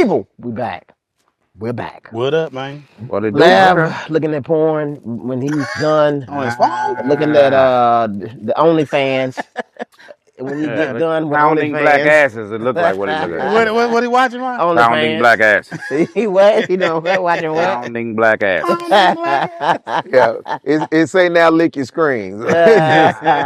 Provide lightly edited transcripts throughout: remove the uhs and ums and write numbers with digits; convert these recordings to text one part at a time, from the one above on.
people, we back. We're back. What up, man? What they do? Lav looking at porn when he's done. On his phone? Looking at the OnlyFans. And when he get done with Pounding black OnlyFans. asses. It looked like what he looking at. What he watching, man? Pounding black OnlyFans. asses. He what? You know, watching what? Pounding black asses. Yeah, it say now lick your screens. Try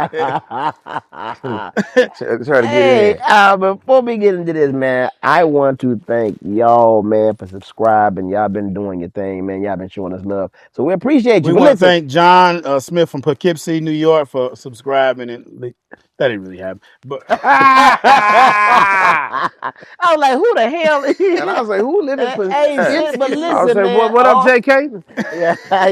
to get in. Before we get into this, man, I want to thank y'all, man, for subscribing. Y'all been doing your thing, man. Y'all been showing us love. So we appreciate you. We want to thank John Smith from Poughkeepsie, New York, for subscribing. And that didn't really happen. But I was like, who the hell is And I was like, who living for? Hey, but listen, I was saying, man, what up, JK?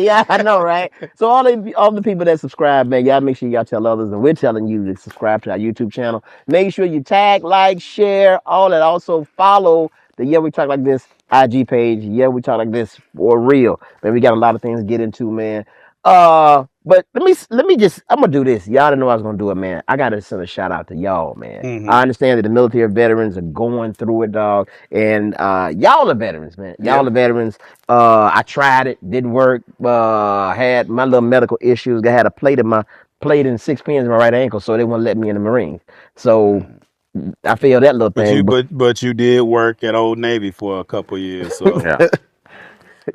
yeah, I know, right? So all the people that subscribe, man, y'all make sure y'all tell others, and we're telling you to subscribe to our YouTube channel. Make sure you tag, like, share, all that. Also follow the Yeah We Talk Like This IG page. Yeah We Talk Like This for real, man. We got a lot of things to get into, man. But let me just, I'm gonna do this. Y'all didn't know I was gonna do it, man. I gotta send a shout out to y'all, man. Mhm. I understand that the military veterans are going through it, dog, and y'all are veterans, man. Y'all are veterans. I tried it, didn't work. Had my little medical issues. I had a plate in 6 pins in my right ankle, so they wouldn't let me in the Marines. So I failed that little thing. But you did work at Old Navy for a couple years. So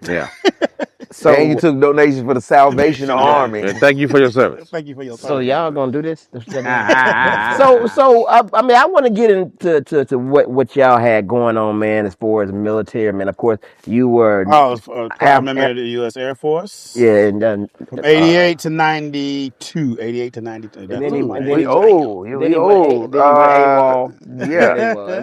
Yeah. So and you took donations for the Salvation Army. And thank you for your service. Thank you for your So service. y'all gonna do this? I mean, I want to get into to what y'all had going on, man, as far as military. Man, of course, you were. I was a proud member of the U.S. Air Force. Yeah, and then from 88 to 92. 88 to 92. And then he went We old. Yeah.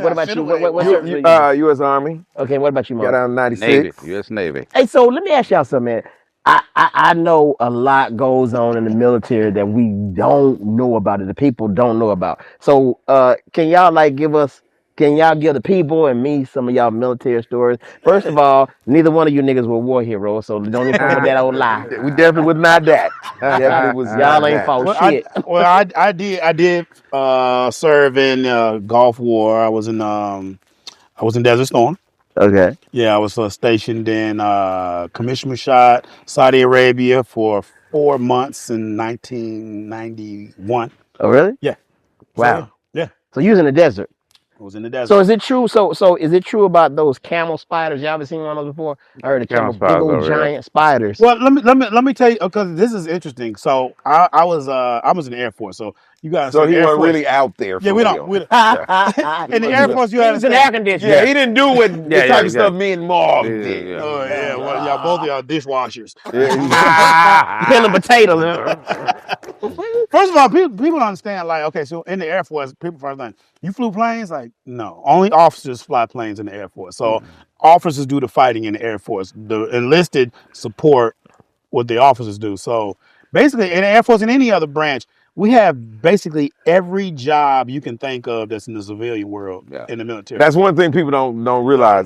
What about you? What service were you? U.S. Army. Okay, what about you, Mom? Got out in 96. Navy, U.S. Navy. Hey, so let me ask y'all something, man. I know a lot goes on in the military that we don't know about it. The people don't know about. So can y'all can y'all give the people and me some of y'all military stories? First of all, neither one of you niggas were war heroes, so don't even come with that old lie. We definitely was not that. Definitely was y'all ain't fought shit. I did serve in Gulf War. I was in Desert Storm. Okay. Yeah, I was stationed in Commissioner Shot, Saudi Arabia for 4 months in 1991. Oh, really? Yeah. Wow. Yeah. So you was in the desert. I was in the desert. So is it true? So is it true about those camel spiders? Y'all ever seen one of those before? I heard of camel big old giant spiders. Well, let me tell you, because this is interesting. So I was in the Air Force. So you guys. So he wasn't really out there. Yeah, we don't. In the Air Force, you had an air conditioner. Yeah, he didn't do what the type of stuff me and Marv did. Oh yeah, well, y'all both of y'all dishwashers. Peeling potatoes. First of all, people don't understand. Like, okay, so in the Air Force, people first thing, you flew planes? Like, no, only officers fly planes in the Air Force. So officers do the fighting in the Air Force. The enlisted support what the officers do. So basically, in the Air Force and any other branch, we have basically every job you can think of that's in the civilian world in the military. That's one thing people don't realize.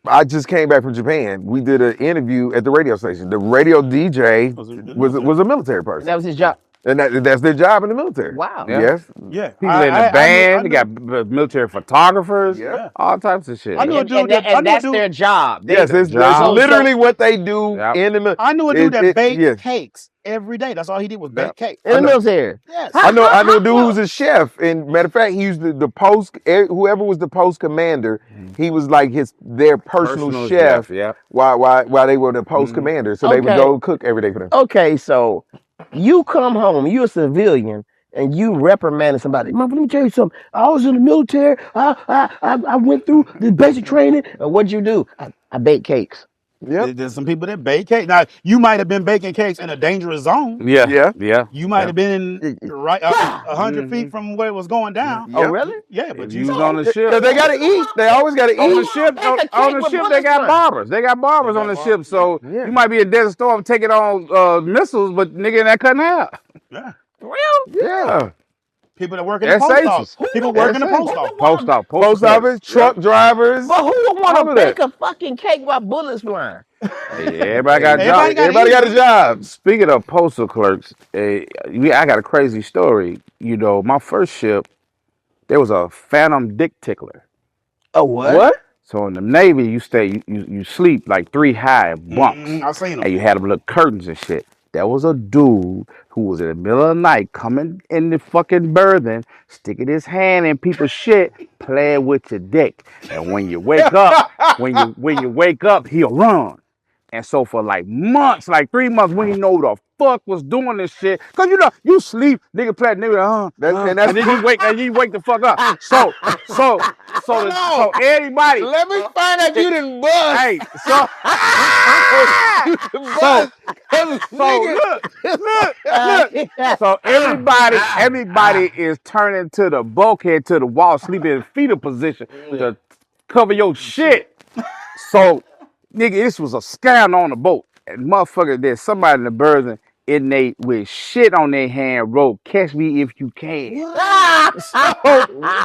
I just came back from Japan. We did an interview at the radio station. The radio DJ was a military person. That was his job. And that's their job in the military. Wow. Yeah. Yes. Yeah. People in the band. They got military photographers. Yeah. All types of shit. I knew a dude that's their job. Yes, it's literally what they do in the military. I knew a dude that baked cakes every day. That's all he did was bake cakes. In the military. Yes. I know a dude who's a chef. And matter of fact, he used the post, whoever was the post commander, he was like their personal chef. Yeah. While they were the post commander. So they would go cook every day for them. Okay, so you come home, you're a civilian, and you reprimanded somebody. Mom, let me tell you something. I was in the military. I went through the basic training. What'd you do? I baked cakes. Yeah. There's some people that bake cakes. Now, you might have been baking cakes in a dangerous zone. Yeah. You might have been right 100 feet from where it was going down. Oh, really? Yeah, but you was on the ship. Because they got to eat. They always got to eat. On the ship, they got barbers. They got barbers on the ship. So you might be in Desert Storm taking on missiles, but nigga in that cutting out. Yeah. For real? Yeah. People that work in the post office. People work in the post office. Post office, truck drivers. But who would want to bake a fucking cake while bullets flying? Hey, everybody got a job. Everybody got a job. Speaking of postal clerks, I got a crazy story. You know, my first ship, there was a Phantom Dick Tickler. A what? What? So in the Navy, you you sleep like 3 high bunks, I've seen and them. you had them little curtains and shit. There was a dude who was in the middle of the night coming in the fucking berthing, sticking his hand in people's shit, playing with your dick. And when you wake up, when you wake up, he'll run. And so for like months, like 3 months, we didn't know who the fuck was doing this shit. Cause you know, you sleep, nigga play, nigga, and then you wake the fuck up. So everybody. Let me find out you didn't bust. Hey, so look. So everybody is turning to the bulkhead to the wall, sleeping in fetal position to cover your shit. So, nigga, this was a scam on the boat. And motherfucker, there's somebody in the berthing innate with shit on their hand wrote, "Catch me if you can." So,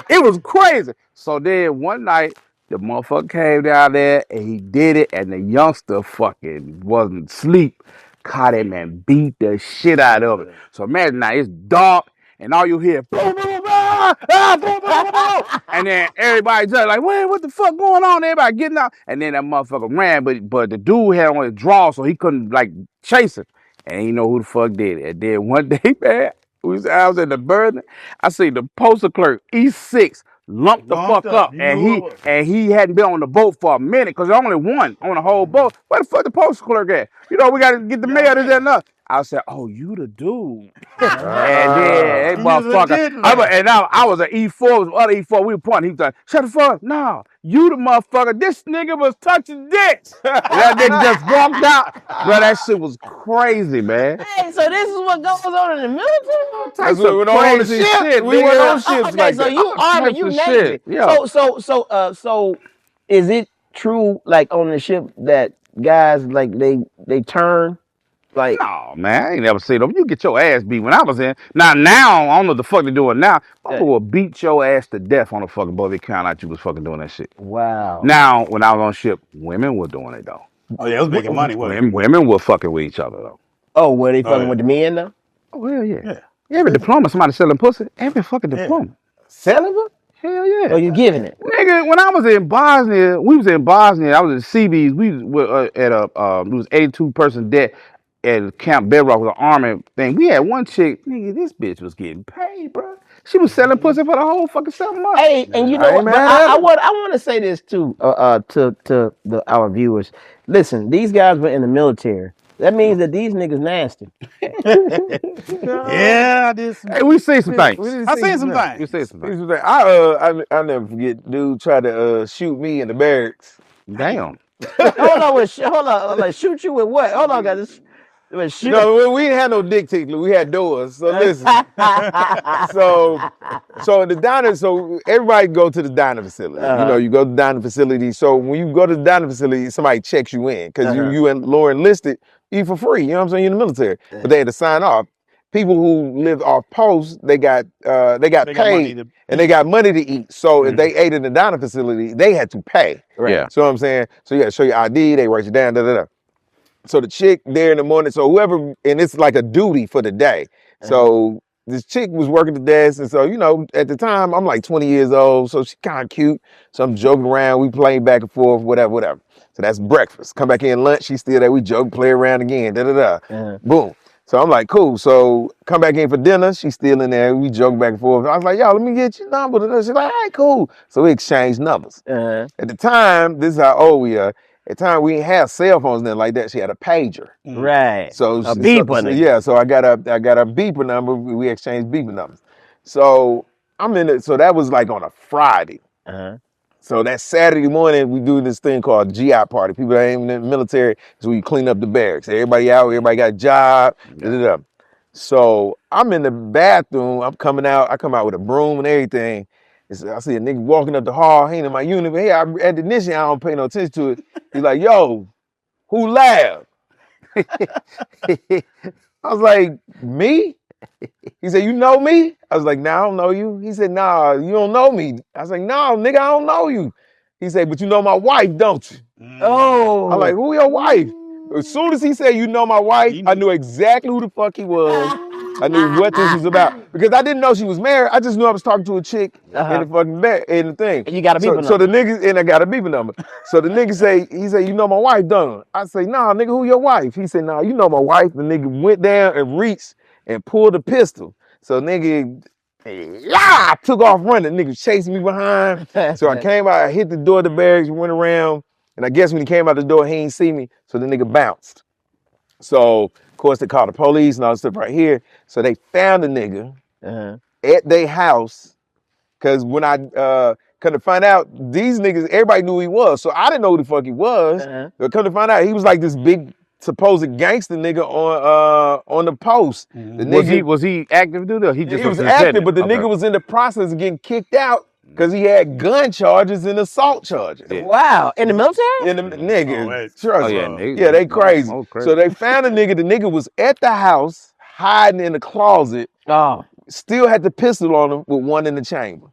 it was crazy. So then one night, the motherfucker came down there and he did it, and the youngster fucking wasn't asleep. Caught him and beat the shit out of him. So imagine now it's dark and all you hear, boom, boom, boom, boom, boom, boom. And then everybody just like, wait, what the fuck going on? Everybody getting out. And then that motherfucker ran, but the dude had on his draw, so he couldn't like chase him. And he know who the fuck did it. And then one day, man, I was in the burden. I see the postal clerk, E6, lumped the fuck up. And he hadn't been on the boat for a minute because there's only one on the whole boat. Where the fuck the postal clerk at? You know, we got to get the mail, this, that, and that. I said, oh, you the dude. And then, hey, motherfucker. I was an E4, was other E4. We were pointing. He was like, shut the fuck up. No, you the motherfucker. This nigga was touching dicks. That nigga just walked out. Bro, that shit was crazy, man. Hey, so this is what goes on in the military? That's what we on the ship. We went on ships Okay, like so that. you Army, you Navy. Yeah. So is it true, like on the ship, that guys like they turn? Like, no, man, I ain't never seen them. You get your ass beat when I was in. Now, I don't know what the fuck they doing now. People will beat your ass to death on a fucking boat. They count out you was fucking doing that shit. wow. Now, when I was on ship, women were doing it though. Oh yeah, it was making money. Women were fucking with each other though. Oh, were they fucking with the men though? Oh hell yeah. Every diploma, somebody selling pussy. Every fucking diploma. Selling them? Hell yeah. Oh, you giving it? Nigga, when I was in Bosnia, we was in Bosnia. I was in Seabees. We were at a it was 82 person deck at Camp Bedrock with an army thing. We had one chick, nigga, this bitch was getting paid, bro. She was selling pussy for the whole fucking 7 months. Hey, and you know what? But I want to say this too, to our viewers. Listen, these guys were in the military. That means that these niggas nasty. Yeah, I did. Hey, we see some things. I seen some things. We see some things. I never forget. Dude tried to shoot me in the barracks. Damn. hold on. Like, shoot you with what? Hold on, guys. No, we didn't have no dick tickler. We had doors. So listen. so the diner. So everybody go to the dining facility. You know, you go to the dining facility. So when you go to the dining facility, somebody checks you in because you and Laura enlisted. Eat for free. You know what I'm saying? You're in the military, but they had to sign off. People who lived off post, they got paid and they got money to eat. So if they ate in the dining facility, they had to pay. Right. Yeah. So what I'm saying, so you got to show your ID. They write you down. Da da da. So the chick there in the morning, so whoever, and it's like a duty for the day. So this chick was working the desk, and so, you know, at the time, I'm like 20 years old, so she kind of cute. So I'm joking around, we playing back and forth, whatever. So that's breakfast. Come back in lunch, she's still there, we joke, play around again, da da da. Boom. So I'm like, cool. So come back in for dinner, she's still in there, we joke back and forth. I was like, yo, let me get your number. She's like, all right, cool. So we exchanged numbers. At the time, this is how old we are. At the time, we didn't have cell phones then like that. She had a pager. Right. So a beeper. Yeah. So I got a beeper number. We exchanged beeper numbers. So I'm in it. So that was like on a Friday. So that Saturday morning, we do this thing called GI party. People that ain't in the military, so we clean up the barracks. Everybody out. Everybody got a job. So I'm in the bathroom. I'm coming out. I come out with a broom and everything. I see a nigga walking up the hall, he in my uniform. Hey, at the initial, I don't pay no attention to it. He's like, yo, who Lav? I was like, me? He said, you know me? I was like, nah, I don't know you. He said, nah, you don't know me. I was like, no, nigga, I don't know you. He said, but you know my wife, don't you? Oh. I'm like, who your wife? As soon as he said, you know my wife, I knew exactly who the fuck he was. I knew what this was about because I didn't know she was married. I just knew I was talking to a chick in the fucking bed in the thing. And you got a beeper So number. the nigga and I got a beeper number. So the nigga say, he say, you know my wife done. I say, nah, nigga, who your wife? He said, nah, you know my wife. The nigga went down and reached and pulled a pistol. So nigga, yeah, took off running. Nigga chasing me behind. So I came out, I hit the door of the barracks, went around, and I guess when he came out the door, he ain't see me. So the nigga bounced. So of course they called the police and all this stuff right here. So they found the nigga at their house. Cause when I come to find out, these niggas, everybody knew who he was. So I didn't know who the fuck he was. But come to find out, he was like this big supposed gangster nigga on the post. The nigga, Was he active dude or he just was active, but the nigga was in the process of getting kicked out because he had gun charges and assault charges. Yeah. Wow, in the military? In the nigga, yeah, they crazy. So they found a nigga. The nigga was at the house, hiding in the closet. Oh, still had the pistol on him with one in the chamber.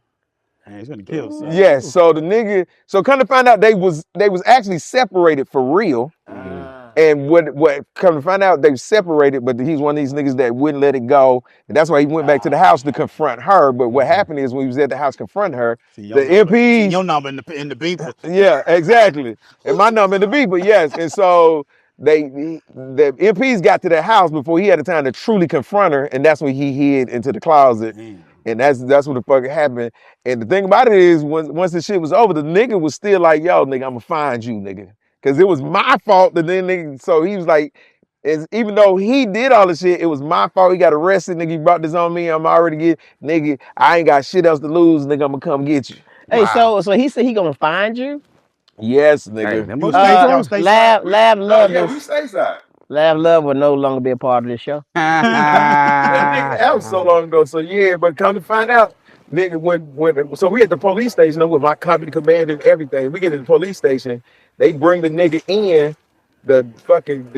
Man, he's gonna kill something. Yes. So the nigga. So come to find out, they was actually separated for real. And what come to find out, they separated, but he's one of these niggas that wouldn't let it go. And that's why he went back to the house to confront her. But what happened is when he was at the house confronting her, the MPs. Your number in the beeper. Yeah, exactly. And my number in the beeper, yes. And so the MPs got to the house before he had the time to truly confront her. And that's when he hid into the closet. And that's what the fuck happened. And the thing about it is, once the shit was over, the nigga was still like, yo, nigga, I'ma find you, nigga. Cause it was my fault that then nigga, so he was like, even though he did all the shit, it was my fault. He got arrested, nigga. He brought this on me. I'm already nigga. I ain't got shit else to lose, nigga. I'ma come get you. Hey, so he said he gonna find you? Yes, nigga. Lav Luv. Yeah, we stateside. Lav Luv will no longer be a part of this show. That was so long ago. So yeah, but come to find out, nigga, so we at the police station with my company commander and everything. We get to the police station, they bring the nigga in. The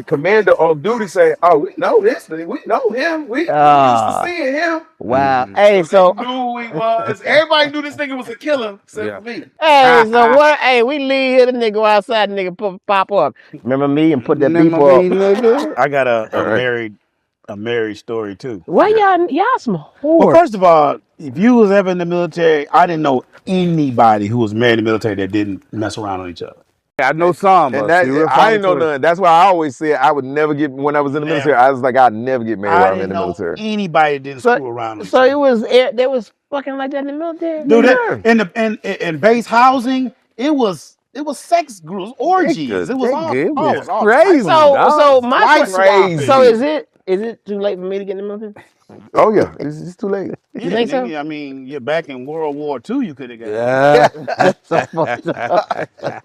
commander on duty say, "Oh, we know this nigga. We know him. We used to seeing him." Wow. Hey, so they knew who he was. Everybody knew this nigga was a killer except for me. Hey, so what? Hey, we leave here. The nigga go outside. The nigga pop up. Remember me and put that beep up. I got a married story too. Why y'all some whores? Well, first of all, if you was ever in the military, I didn't know anybody who was married in the military that didn't mess around on each other. I know some, and but I didn't know none. That's why I always said I would never get, when I was in the military, I was like, I'd never get married while I'm in the military. Anybody that didn't screw around. So it was, there was fucking like that in the military? Dude, in base housing, it was sex groups, orgies. It was all crazy. So is it too late for me to get in the military? Oh yeah, it's too late. You think so? I mean, you're back in World War II. You could have got. Yeah, so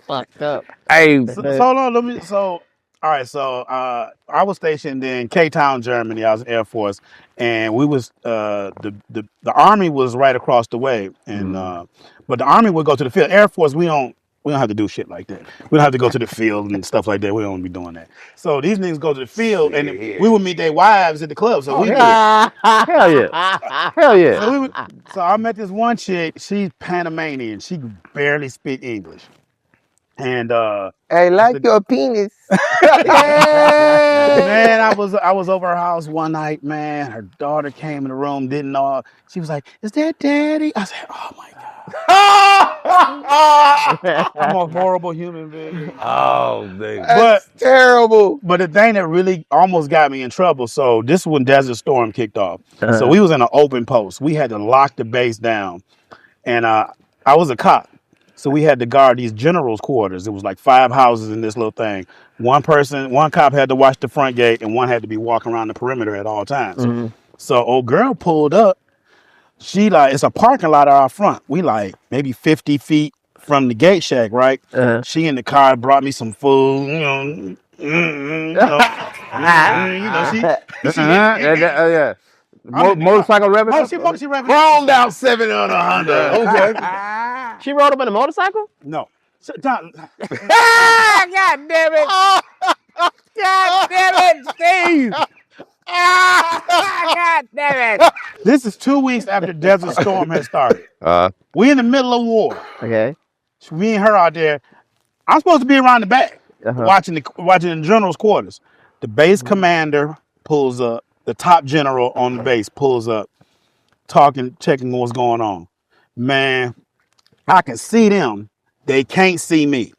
fucked up. Hey, all right. So I was stationed in K-Town, Germany. I was in Air Force, and we was the Army was right across the way, and but the Army would go to the field. Air Force, we don't have to do shit like that. We don't have to go to the field and stuff like that. We don't be doing that. So these niggas go to the field, and we would meet their wives at the club. So we hell yeah, hell yeah. So I met this one chick. She's Panamanian. She barely speak English. And I like your penis. Man, I was over her house one night, man. Her daughter came in the room, didn't know. She was like, "Is that daddy?" I said, "Oh my God." I'm a horrible human being. Oh, baby. That's terrible. But the thing that really almost got me in trouble, so this is when Desert Storm kicked off. So we was in an open post. We had to lock the base down. And I was a cop. So we had to guard these generals' quarters. It was like 5 houses in this little thing. One cop had to watch the front gate, and one had to be walking around the perimeter at all times. So old girl pulled up. She it's a parking lot out front. We like maybe 50 feet from the gate shack, right? She in the car brought me some food, Motorcycle revenue? She Chromed out 700 Honda. Okay. She rode up in a motorcycle? No. God damn it. God damn it, Steve. God damn it. This is 2 weeks after Desert Storm had started. We in the middle of war. Okay. So me and her out there. I'm supposed to be around the back watching the general's quarters. The base commander pulls up the top general on the base pulls up, talking, checking what's going on. Man, I can see them. They can't see me.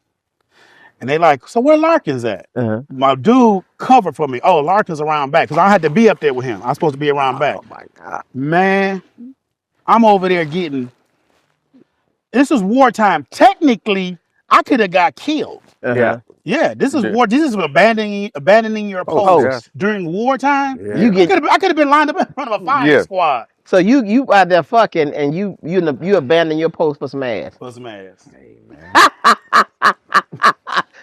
And they like, so where Larkins at? My dude covered for me. Oh, Larkins around back. Because I had to be up there with him. I was supposed to be around back. Oh my God. Man, I'm over there getting. This is wartime. Technically, I could have got killed. Yeah. Yeah, this is war. This is abandoning your post during wartime. Yeah. You get. I could have been lined up in front of a firing squad. So you out there fucking and you abandon your post for some ass. For some ass. Hey, man.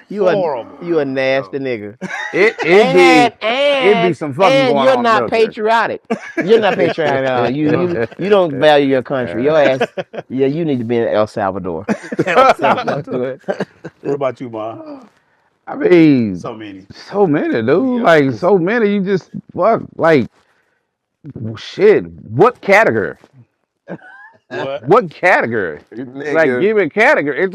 Horrible. You a nasty nigga. It'd be some fucking and going you're on not military. patriotic. You're not patriotic at all. You don't value your country. Your ass. Yeah, you need to be in El Salvador. What about you, Ma? I mean, So many, dude. Yeah. Like so many. You just fuck. Like shit. What category? What category? Like give it category.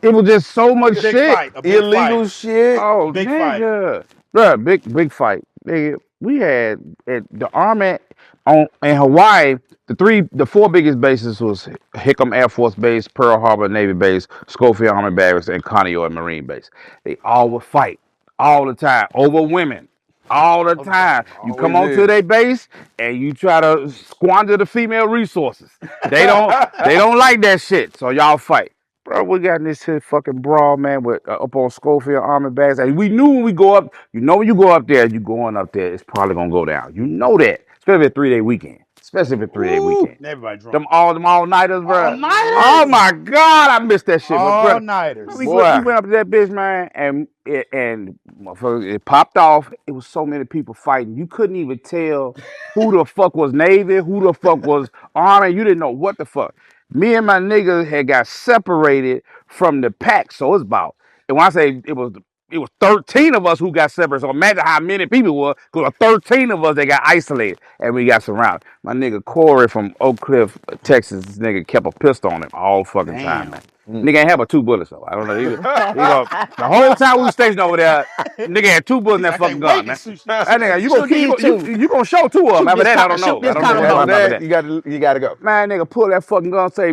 It was just so much big shit. fight, a big Illegal fight. shit. Oh, Big nigga. Bruh, big fight. Nigga, we had at the Army in Hawaii, the four biggest bases was Hickam Air Force Base, Pearl Harbor Navy Base, Schofield Army Barracks, and Conneaut Marine Base. They all would fight all the time over women. All the time. You come Always onto is. their base and you try to squander the female resources. They don't like that shit. So y'all fight. Bro, we got in this shit fucking brawl, man, with up on Schofield Army Barracks. And we knew when we go up, when you go up there, you going up there, it's probably gonna go down. You know that. Especially if it's a 3-day weekend. Everybody drunk. Them all-nighters, bro. All-nighters? Oh my God, I missed that shit. All-nighters. We went up to that bitch, man, and it popped off. It was so many people fighting. You couldn't even tell who the fuck was Navy, who the fuck was Army. You didn't know what the fuck. Me and my niggas had got separated from the pack, so it's about. And when I say it was 13 of us who got separated. So imagine how many people were, because 13 of us that got isolated and we got surrounded. My nigga Corey from Oak Cliff, Texas, this nigga kept a pistol on him all fucking time, man. Nigga ain't have but 2 bullets though. I don't know. The whole time we was stationed over there, nigga had 2 bullets in that fucking gun, man. That nigga, you gonna show 2 of them. After that, I don't know. You gotta go. Man, nigga pull that fucking gun and say,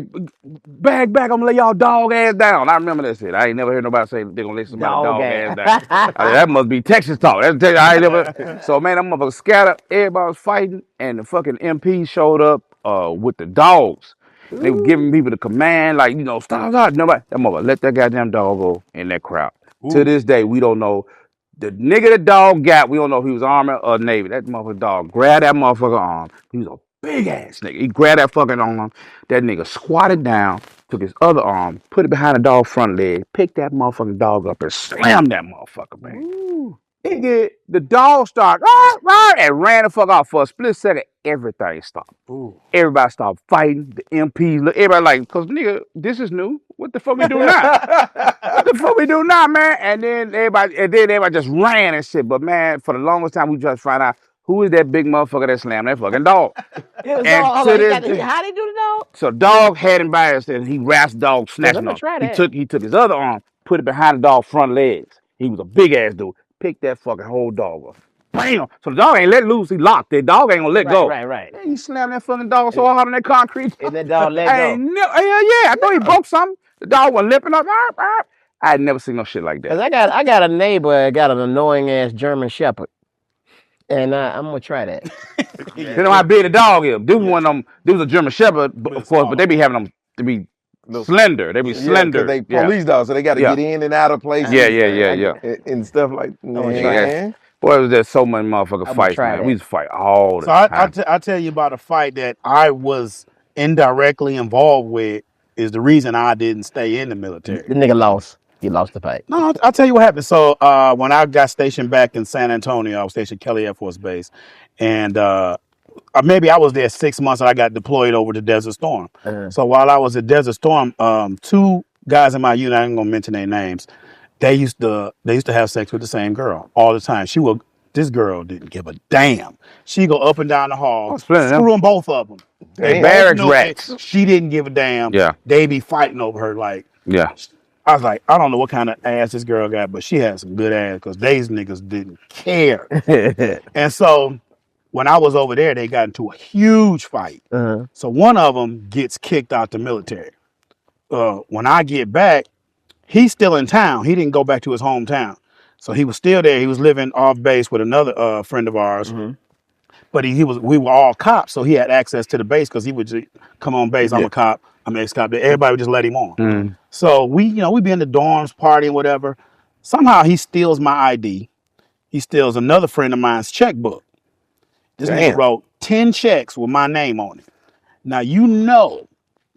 bag back, I'm gonna lay y'all dog ass down. I remember that shit. I ain't never heard nobody say they gonna lay somebody dog ass down. That must be Texas talk. I ain't never. So man, that motherfucker scattered. Everybody was fighting, and the fucking MP showed up with the dogs. They were giving people the command, like, stop. Nobody. That motherfucker let that goddamn dog go in that crowd. To this day, we don't know. The nigga the dog got, we don't know if he was Army or Navy. That motherfucker dog grabbed that motherfucker arm. He was a big ass nigga. He grabbed that fucking arm. That nigga squatted down, took his other arm, put it behind the dog front leg, picked that motherfucking dog up and slammed that motherfucker, man. Nigga, the dog started, and ran the fuck off for a split second. Everything stopped. Everybody stopped fighting. The MPs, everybody like, cause nigga, this is new. What the fuck we do now? What the fuck we do now, man? And then everybody just ran and shit. But man, for the longest time, we just find out who is that big motherfucker that slammed that fucking dog. How they do the dog? So dog had him by us and he wrapped the dog, snatching him. He took his other arm, put it behind the dog's front legs. He was a big ass dude. Picked that fucking whole dog up. Bam! So the dog ain't let loose. He locked. The dog ain't gonna let go. Right. And he slammed that fucking dog so hard on that concrete. And that dog let go. Hell yeah. I thought he broke something. The dog was lipping up. I had never seen no shit like that. Cause I got a neighbor that got an annoying ass German Shepherd, and I'm gonna try that. You know how big the dog is. This was a German Shepherd, of course, but they be having them to be slender. They be slender. They police dogs, so they got to get in and out of places. Yeah. And stuff like that. Boy, it was just so many motherfucking fights, man. We used to fight all the time. So I tell you about a fight that I was indirectly involved with is the reason I didn't stay in the military. The nigga lost. He lost the fight. No, I'll tell you what happened. So when I got stationed back in San Antonio, I was stationed at Kelly Air Force Base, and maybe I was there 6 months and I got deployed over to Desert Storm. So while I was at Desert Storm, 2 guys in my unit, I ain't gonna mention their names, they used to have sex with the same girl all the time. This girl didn't give a damn. She go up and down the hall, screwing both of them. They barracks rats. She didn't give a damn. Yeah. They be fighting over her like. Yeah. I was like, I don't know what kind of ass this girl got, but she had some good ass because these niggas didn't care. And so when I was over there, they got into a huge fight. Uh-huh. So one of them gets kicked out the military. When I get back, he's still in town. He didn't go back to his hometown. So he was still there. He was living off base with another friend of ours. Mm-hmm. But we were all cops, so he had access to the base because he would just come on base. I'm a cop. I'm an ex-cop. Everybody would just let him on. Mm. So we be in the dorms, partying, whatever. Somehow he steals my ID. He steals another friend of mine's checkbook. This nigga wrote 10 checks with my name on it. Now you know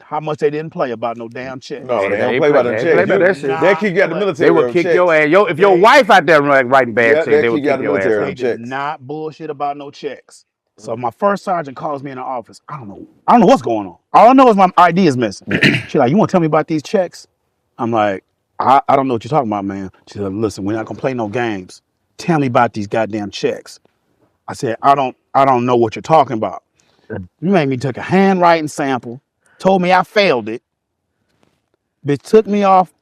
how much they didn't play about no damn checks. No, they don't play about them checks. They kick you out the military. They will kick checks. your ass. If your wife out there writing bad checks, they will kick you out kick the your ass military. out. They did not bullshit about no checks. So my first sergeant calls me in the office. I don't know what's going on. All I know is my ID is missing. She's like, you want to tell me about these checks? I'm like, I don't know what you're talking about, man. She said, listen, we're not gonna play no games. Tell me about these goddamn checks. I said, I don't know what you're talking about. You made me take a handwriting sample, told me I failed it. Bitch took me off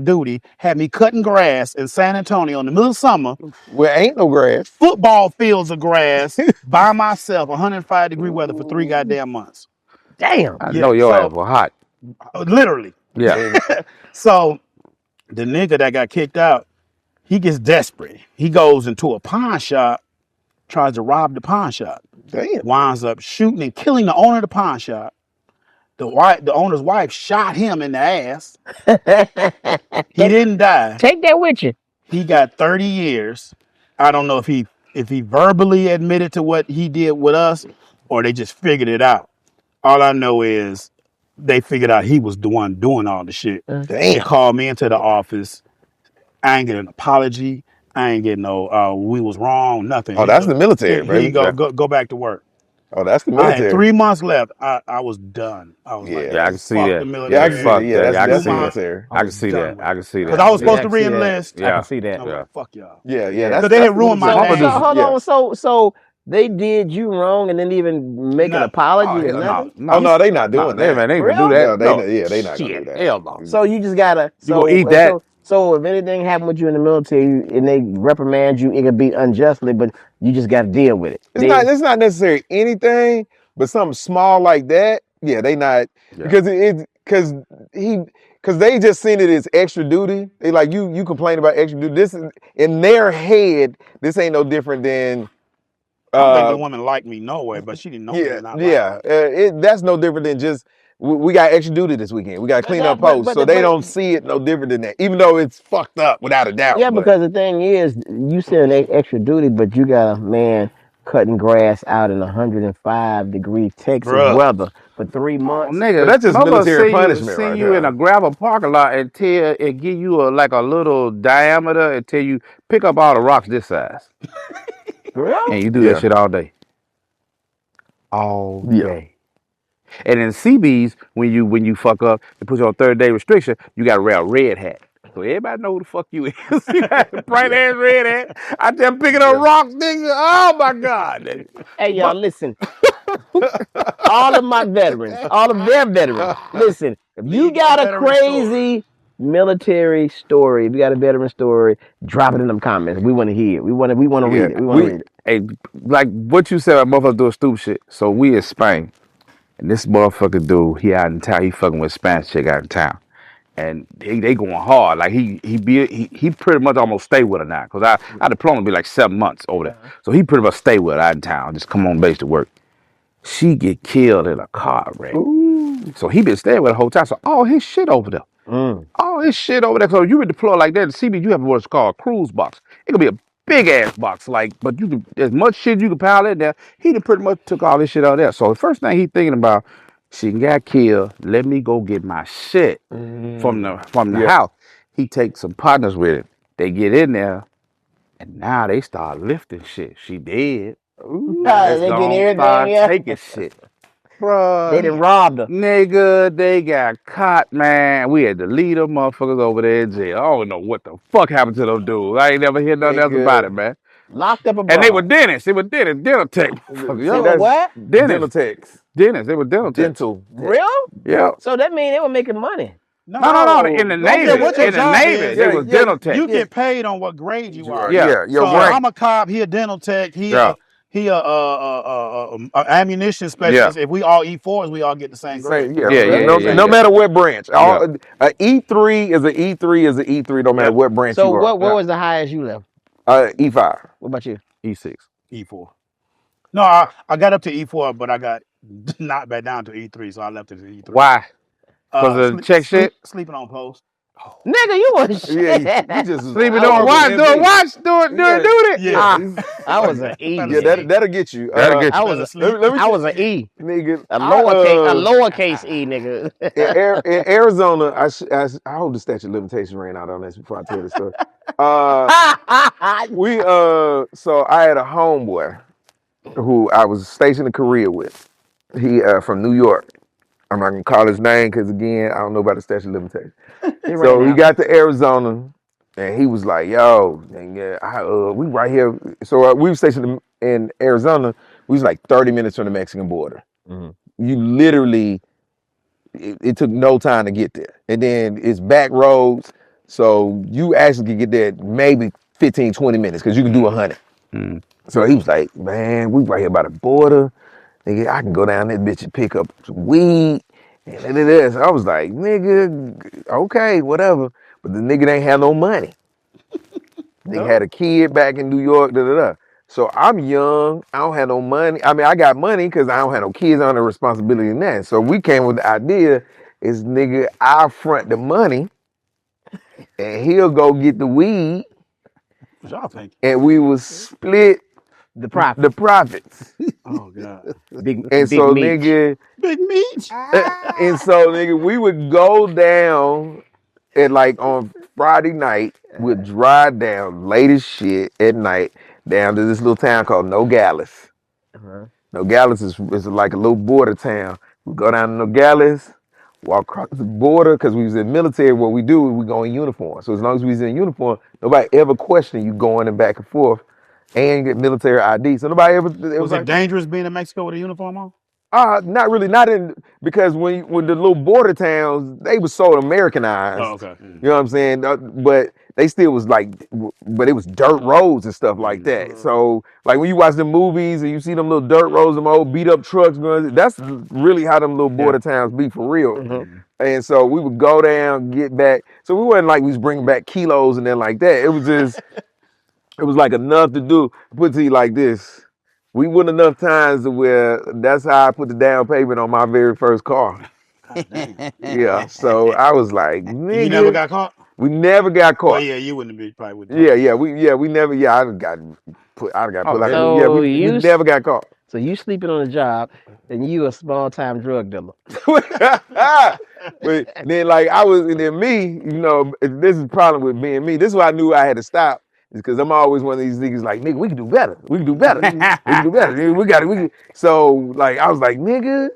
duty, had me cutting grass in San Antonio in the middle of summer. Well, ain't no grass. Football fields of grass by myself, 105-degree weather for 3 goddamn months. Damn. I know your ass was hot. Literally. Yeah. So the nigga that got kicked out, he gets desperate. He goes into a pawn shop, tries to rob the pawn shop. Damn. Winds up shooting and killing the owner of the pawn shop. The owner's wife shot him in the ass. He didn't die. Take that with you. He got 30 years. I don't know if he verbally admitted to what he did with us or they just figured it out. All I know is they figured out he was the one doing all the shit. They called me into the office. I ain't get an apology. I ain't get no we was wrong, nothing. Oh, that's the military, bro. Here you go back to work. Oh, that's the I military. had 3 months left. I was done. I was like, Yeah, I can see fuck that. the military. Yeah, I can see that. Yeah, that's I military. I can see that. I can see that. Because I was supposed to I can see that. re-enlist. I can see that. I'm like, fuck y'all. Yeah, Because they had ruined my name. So hold on. So they did you wrong and didn't even make an apology or nothing? Oh no, they not doing that. They Really? do that. They not gonna do that. Hell no. So you just gotta. You gonna eat that? So if anything happened with you in the military and they reprimand you, it could be unjustly, but you just got to deal with it. It's not necessarily anything, but something small like that. Yeah, they not because they just seen it as extra duty. They like you complain about extra duty. This is in their head. This ain't no different than. I don't think the woman liked me no way, but she didn't know me. That's no different than just we got extra duty this weekend. We got to clean up posts, so they don't see it no different than that. Even though it's fucked up without a doubt. Yeah, because the thing is, you said extra duty, but you got a man cutting grass out in 105-degree Texas weather for 3 months. Nigga, that's just military punishment, send right you there. in a gravel parking lot and give you a little diameter and tell you pick up all the rocks this size. Really? And you do that shit all day. All day. And in CBs, when you fuck up, they put you on 30-day restriction, you got to wear a red hat. So everybody know who the fuck you is. You got a bright ass red hat. I just picking up rocks, nigga. Oh my God. Hey y'all, listen. All of my veterans, all of their veterans, listen. If you got a crazy military story, if you got a veteran story, drop it in them comments. We want to hear it. We want to read it. We want to read it. Hey, like what you said, motherfuckers doing stupid shit. So we in Spain. And this motherfucker dude, he out in town. He fucking with a Spanish chick out in town, and they going hard. Like he pretty much almost stay with her now. Cause I deployment be like 7 months over there, so he pretty much stay with her out in town. Just come on base to work. She get killed in a car wreck. Ooh. So he been staying with her the whole time. So all his shit over there. All his shit over there. So you been deployed like that. The CB, you have what's called a cruise box. It could be a big ass box, but you can as much shit you can pile in there. He done pretty much took all this shit out there. So the first thing he thinking about, she got killed. Let me go get my shit from the house. He takes some partners with him. They get in there, and now they start lifting shit. She dead. They getting everything. Taking shit. Bruh, they done robbed her. Nigga, they got caught, man. We had to leave them motherfuckers over there in jail. I don't know what the fuck happened to those dudes. I ain't never heard nothing else about it, man. Locked up abroad. And they were dentists. They were dental tech. What? Dental techs. Dentists. They were dental techs. Dental. Real? Yeah. So that means they were making money. No. In the I don't care Navy. what your In the job Navy, is. they was dental tech. You get paid on what grade you are. Yeah. So rank. I'm a cop. He a dental tech. He a ammunition specialist. If we all E4s, we all get the same grade. No matter what branch. E3 is an E3 is an E3. No matter what branch So you are. what was the highest you left? E5. What about you? E6. E4. No, I got up to E4, but I got knocked back down to E3, so I left it at E3. Why? Because of check shit? Sleeping on post. Nigga, you was shit. You just sleeping on watch, doing duty. Yeah. I was an E. That'll get you. That'll get you. I was an E. Nigga, A lowercase E, nigga. in Arizona, I hope the statute of limitations ran out on this before I tell this story. So I had a homeboy who I was stationed in Korea with. He from New York. I'm not gonna call his name because again, I don't know about the statute of limitations. So he got to Arizona and he was like, "Yo, we right here." So we were stationed in Arizona. We was like 30 minutes from the Mexican border. Mm-hmm. You literally, it took no time to get there. And then it's back roads, so you actually could get there maybe 15, 20 minutes because you can do 100. Mm-hmm. So he was like, "Man, we right here by the border. Nigga, I can go down that bitch and pick up some weed." And it is. I was like, "Nigga, okay, whatever." But the nigga ain't had no money. Nigga had a kid back in New York, So I'm young. I don't have no money. I mean, I got money because I don't have no kids. I don't have responsibility in that. So we came with the idea is, nigga, I'll front the money and he'll go get the weed. What y'all think? And we will split the profits. Oh God. Big meat. Big meat. And so nigga, we would go down and like on Friday night, we'd drive down late as shit at night down to this little town called Nogales. Nogales is like a little border town. We go down to Nogales, walk across the border because we was in the military. What we do is we go in uniform. So as long as we was in uniform, nobody ever questioned you going and back and forth. And you get military ID. So nobody ever. Was it dangerous being in Mexico with a uniform on? Not really. Not in because when the little border towns, they were so Americanized. Oh, okay. You know what I'm saying? But they still was like, but it was dirt roads and stuff like that. So like when you watch the movies and you see them little dirt roads, them old beat up trucks going, that's really how them little border towns be for real. And so we would go down, get back. So we wasn't like we was bringing back kilos and then like that. It was just. It was like enough to do. Put it to you like this. We went enough times to where that's how I put the down payment on my very first car. Yeah. So I was like, nigga. You never got caught? We never got caught. Well, yeah, you wouldn't be probably wouldn't. We never. Yeah, I got put. So we never got caught. So you sleeping on the job, and you a small time drug dealer. But then like I was, and then me, you know, this is the problem with being me. This is why I knew I had to stop. Because I'm always one of these niggas like, nigga, we can do better. We can do better. We can do better. We got it. So like, I was like, nigga,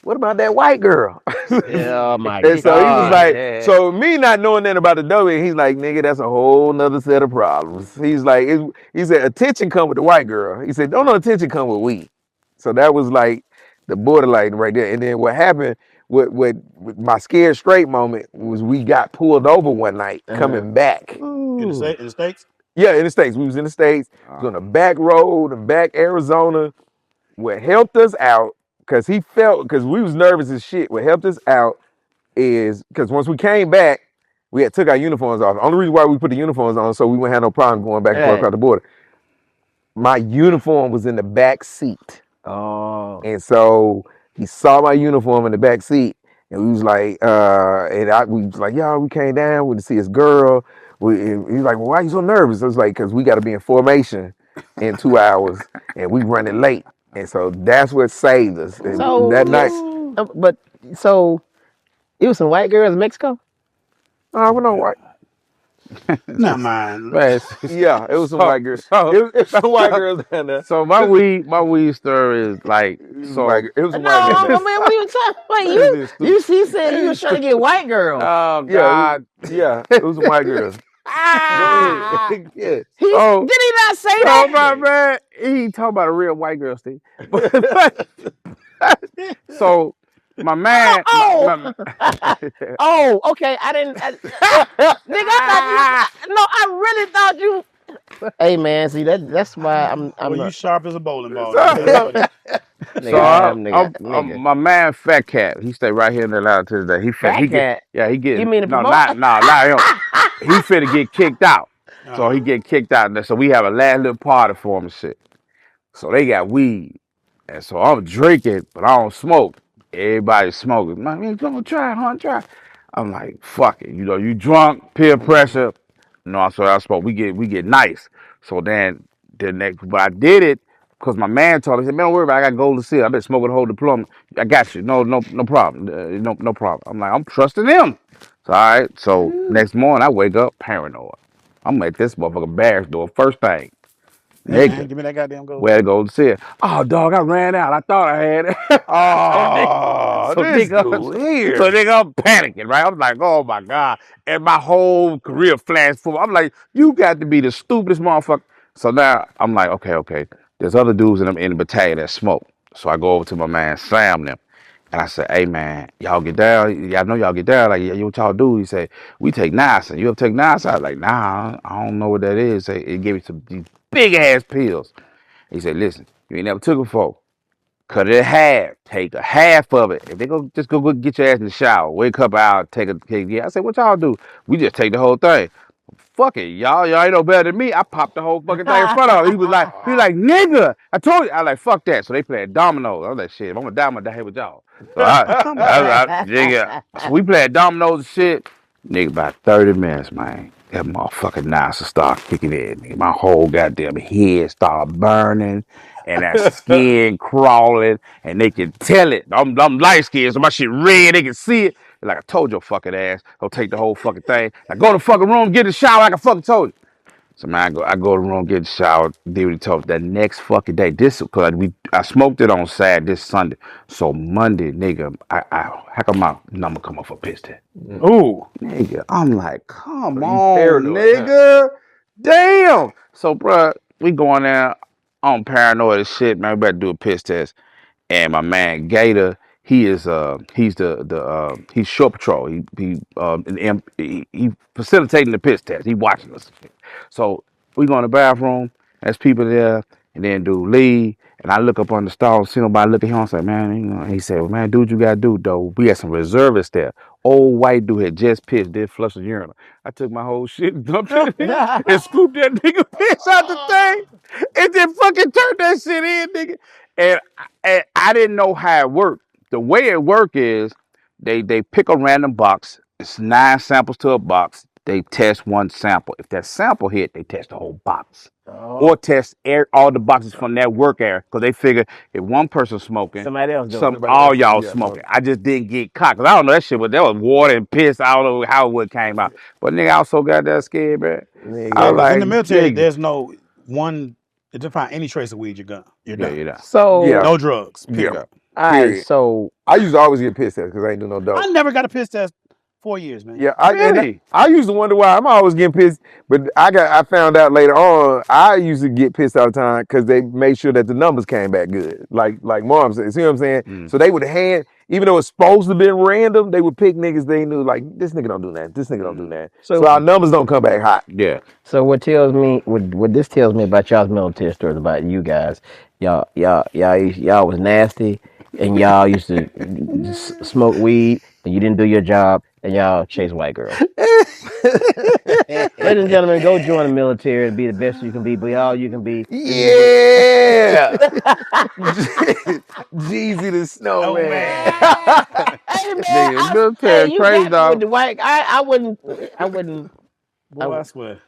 what about that white girl? Oh my God. And so he was like, so me not knowing that about the dough, he's like, nigga, that's a whole nother set of problems. He's like, he said, attention come with the white girl. He said, don't no attention come with weed. So that was like the borderline right there. And then what happened with my scared straight moment was we got pulled over one night coming back. In the States? Yeah, in the States. We was in the States. It was on the back road in back Arizona. What helped us out, because we was nervous as shit. What helped us out is, because once we came back, we had took our uniforms off. The only reason why we put the uniforms on, so we wouldn't have no problem going back and forth across the border. My uniform was in the back seat. Oh. And so he saw my uniform in the back seat. And we was like, we was like, yo, we came down, we to see his girl. He's like, well, why are you so nervous? I was like, because we got to be in formation in 2 hours, and we running late. And so that's what saved us. So that night. But so it was some white girls in Mexico? We're not white. Not mine. Yeah, it was some white girls. It was some white girls down there. So my weed story is like, it was some white girls. Man, what are you talking about? You said you was trying to get white girls. Oh God. Yeah, it was some white girls. Yeah. Did he not say that? Oh my man, he talking about a real white girl, Steve. So My man, Oh, oh, okay. I didn't, nigga. I thought you. No, I really thought you. Hey man, see that's why Well, I'm you not. sharp as a bowling ball. Let me tell you so, something. so Nigga, I'm nigga. my man Fat Cat, he stay right here in Atlanta to this day. Fat cat. He You getting mean to no, promote? not him. He finna get kicked out. So he Uh-huh. get kicked out. So we have a last little party for him and shit. So they got weed. And so I'm drinking, but I don't smoke. Everybody's smoking. Man, you gonna try, huh? Try. I'm like, fuck it. You know, you drunk, peer pressure. No, so I smoke. We get nice. So then the next, but I did it because my man told me, he said, man, don't worry about it. I got gold to seal. I've been smoking the whole diploma. I got you. No problem. No problem. I'm like, I'm trusting him. So all right. So next morning I wake up paranoid. I'm at this motherfucker barracks door first thing. Nigga. Give me that goddamn gold Where to too. go to see it? Oh, dog, I ran out. I thought I had it. so, Oh, so, this nigga, dude so here. nigga, I'm panicking, right? I'm like, oh my God. And my whole career flashed forward. I'm like, you got to be the stupidest motherfucker. So now I'm like, okay. There's other dudes in the battalion that smoke. So I go over to my man Sam and them. And I said, hey man, y'all get down. Y'all know y'all get down. Like, yeah, what y'all do? He said, we take niacin. You ever take niacin? I was like, nah, I don't know what that is. It gave me some these big ass pills. He said, listen, you ain't never took it before. Cut it in half. Take a half of it. If they go get your ass in the shower, wake up out, take yeah. I said, what y'all do? We just take the whole thing. Fuck it, y'all ain't no better than me. I popped the whole fucking thing in front of him. He was like, nigga. I told you. I like, fuck that. So they playing dominoes. I was like, shit, if I'm gonna die here with y'all. So nigga. So we playing dominoes and shit. Nigga, about 30 minutes, man. That motherfucking nice to start kicking in. Nigga. My whole goddamn head start burning and that skin crawling, and they can tell it. I'm light skinned, so my shit red. They can see it. Like I told your fucking ass, go take the whole fucking thing. Now go to the fucking room, get in the shower like I fucking told you. So man, I go to the room, get in the shower, did what he told me. That next fucking day, cause I smoked it on Saturday, this Sunday. So Monday, nigga, how come my number come up for piss test? Ooh. Nigga, I'm like, come So you on, paranoid, huh? nigga. Damn. So, bruh, we going there. I'm paranoid as shit, man. We better do a piss test. And my man Gator, he's he's shore patrol. He facilitating the piss test. He watching us. So we go in the bathroom. There's people there, and then dude Lee. And I look up on the stall, see nobody look at him. I say, man, he said, well, man, do what you gotta do, though. We had some reservists there. Old white dude had just pissed, did flush the urinal. I took my whole shit and dumped it in and scooped that nigga piss out the thing, and then fucking turned that shit in, nigga. And I didn't know how it worked. The way it worked is they pick a random box. It's 9 samples to a box. They test one sample. If that sample hit, they test the whole box. Or test all the boxes from that work area. Because they figure if one person smoking, Somebody else doing it. all y'all smoking. I just didn't get caught. Because I don't know that shit, but that was water and piss. I don't know how it would came out. But nigga, I was so goddamn scared, man. I Yeah, was Nigga. because in like, the military, nigga. there's no one. If you find any trace of weed, you're Yeah, done. you know. So, Yeah, No drugs. yeah. Period. all right. Period. So, I used to always get pissed at because I ain't do no dope. I never got a piss test 4 years, man. Yeah, Really? I used to wonder why I'm always getting pissed, but I found out later on I used to get pissed all the time because they made sure that the numbers came back good. Like Mom said, see what I'm saying? Mm. So they would hand, even though it's supposed to be random, they would pick niggas they knew like this nigga don't do that, this nigga don't do that. So our numbers don't come back hot. Yeah. so what this tells me about y'all's military stories about you guys, y'all was nasty, and y'all used to smoke weed, and you didn't do your job, and y'all chase white girls. Ladies and gentlemen, go join the military and be the best you can be all you can be. Yeah, Jeezy the Oh Snowman. man. Hey man, Nigga, hey, military you crazy got me with dog. the white. I wouldn't. Boy, I swear.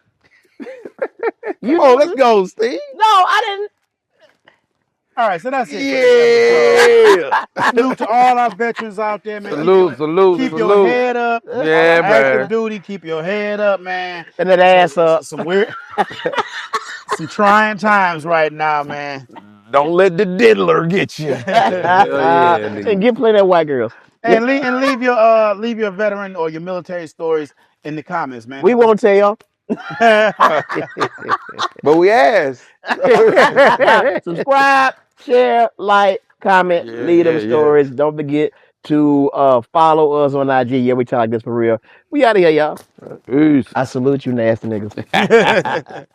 You Come on, let's know, go, Steve. no, I All right, so that's it for this episode. Yeah. Salute to all our veterans out there, man. Salute. Keep your head up. All Yeah, the active man. duty, keep your head up, man. and that ass up. Some weird, some trying times right now, man. Don't let the diddler get you. Hell yeah, And nigga. get plenty of white girls. Yeah, And leave your veteran or your military stories in the comments, man. we won't tell y'all. But we asked. Subscribe, share, like, comment, leave them Yeah. stories. Don't forget to follow us on IG. Yeah, we talk this for real. We out of here, y'all. Peace. I salute you, nasty niggas.